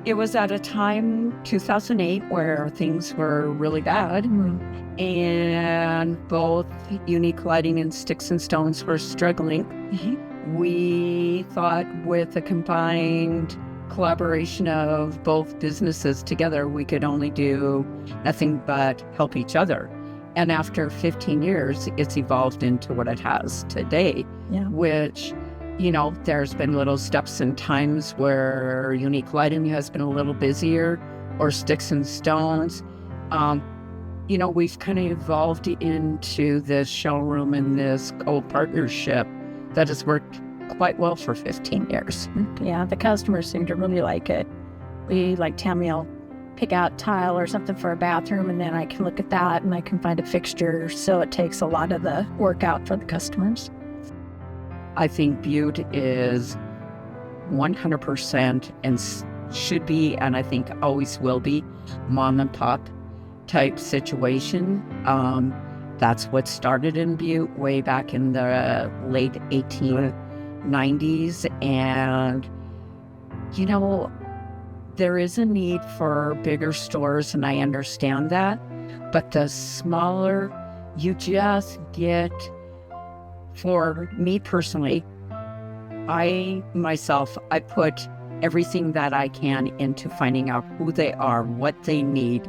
It was at a time, 2008, where things were really bad, and both Unique Lighting and Stix and Stonz were struggling. We thought with a combined collaboration of both businesses together, we could only do nothing but help each other. And after 15 years, it's evolved into what it has today, which, you know, there's been little steps and times where Unique Lighting has been a little busier, or Stix and Stonz. You know, we've kind of evolved into this showroom and this co-partnership that has worked quite well for 15 years. Yeah, the customers seem to really like it. Like Tammy will pick out tile or something for a bathroom, and then I can look at that and I can find a fixture. So it takes a lot of the work out for the customers. I think Butte is 100% and should be, and I think always will be, mom and pop type situation. That's what started in Butte way back in the late 1890s. And, you know, there is a need for bigger stores, and I understand that. But the smaller you just get, for me personally, I put everything that I can into finding out who they are, what they need.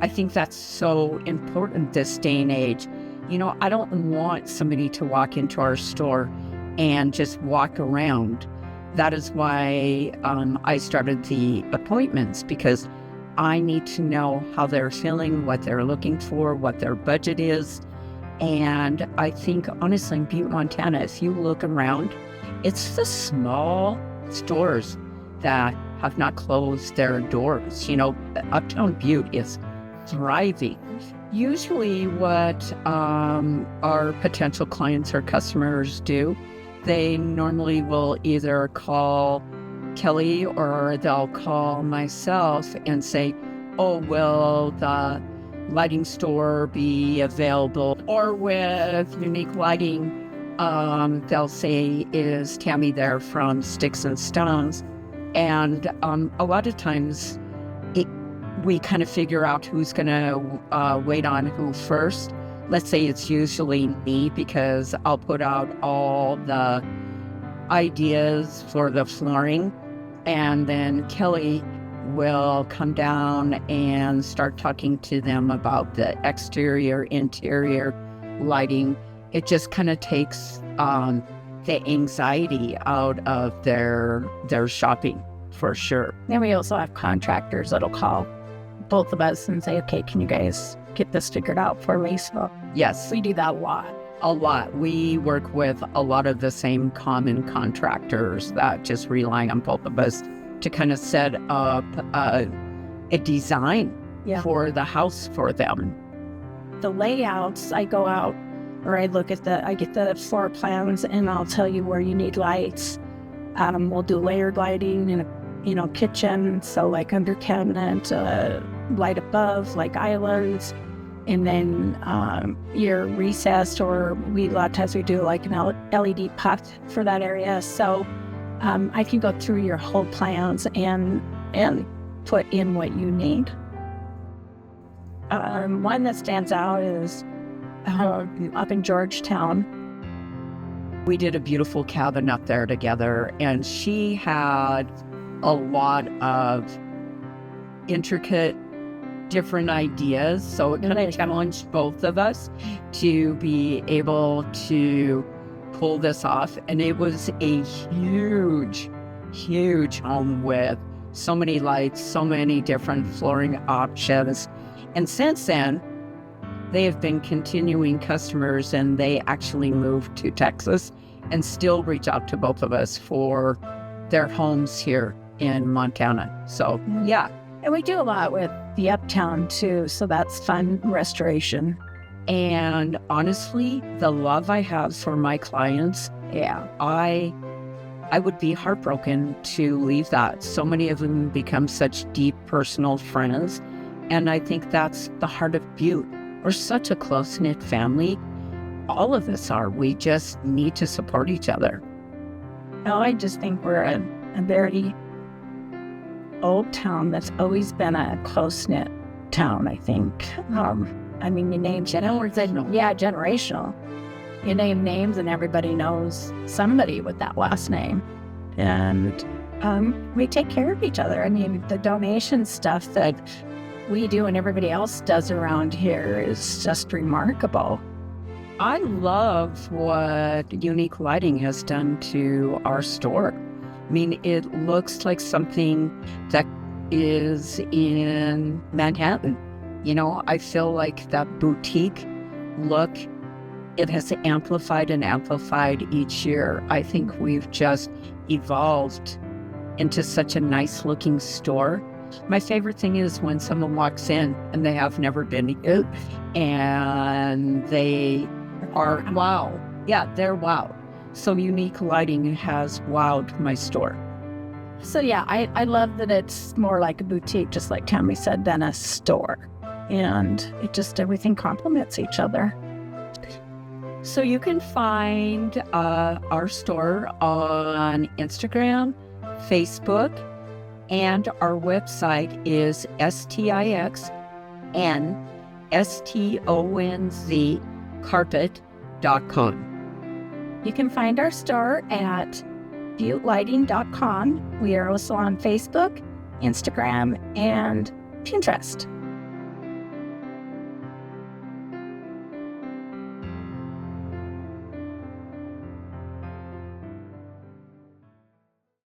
I think that's so important this day and age. You know, I don't want somebody to walk into our store and just walk around. That is why I started the appointments, because I need to know how they're feeling, what they're looking for, what their budget is. And I think, honestly, in Butte, Montana, if you look around, it's the small stores that have not closed their doors. You know, Uptown Butte is thriving. Usually what our potential clients or customers do, they normally will either call Kelly or they'll call myself and say, oh, will the lighting store be available? Or with Unique Lighting, they'll say, is Tammy there from Stix and Stonz? And a lot of times we kind of figure out who's going to wait on who first. Let's say it's usually me, because I'll put out all the ideas for the flooring, and then Kelly will come down and start talking to them about the exterior, interior lighting. It just kind of takes the anxiety out of their shopping, for sure. Then we also have contractors that'll call both of us and say, okay, can you guys get this figured out for me? So yes, we do that a lot. We work with a lot of the same common contractors that just rely on both of us to kind of set up a design for the house for them. The layouts, I go out, or I get the floor plans, and I'll tell you where you need lights. We'll do layered lighting in a kitchen, so like under cabinet, light above, like islands, and then your recessed, or a lot of times we do like an LED pot for that area. So I can go through your whole plans and put in what you need. One that stands out is up in Georgetown. We did a beautiful cabin up there together, and she had a lot of intricate, different ideas. So it kind of challenged both of us to be able to pull this off. And it was a huge, huge home with so many lights, so many different flooring options. And since then, they have been continuing customers, and they actually moved to Texas and still reach out to both of us for their homes here in Montana. So, yeah. And we do a lot with the Uptown too, so that's fun restoration. And honestly, the love I have for my clients, I would be heartbroken to leave that. So many of them become such deep personal friends. And I think that's the heart of Butte. We're such a close-knit family. All of us are. We just need to support each other. No, I just think we're a very old town that's always been a close-knit town, I think. I mean, you name Generational. Yeah, generational. You name names and everybody knows somebody with that last name. And we take care of each other. I mean, the donation stuff that we do and everybody else does around here is just remarkable. I love what Unique Lighting has done to our store. I mean, it looks like something that is in Manhattan. You know, I feel like that boutique look, it has amplified and amplified each year. I think we've just evolved into such a nice looking store. My favorite thing is when someone walks in and they have never been here and they are wow. Yeah, they're wow. So Unique Lighting has wowed my store. So yeah, I love that it's more like a boutique, just like Tammy said, than a store. And it just, everything complements each other. So you can find our store on Instagram, Facebook, and our website is STIXNSTONZ carpet.com. You can find our store at buttelighting.com. We are also on Facebook, Instagram, and Pinterest.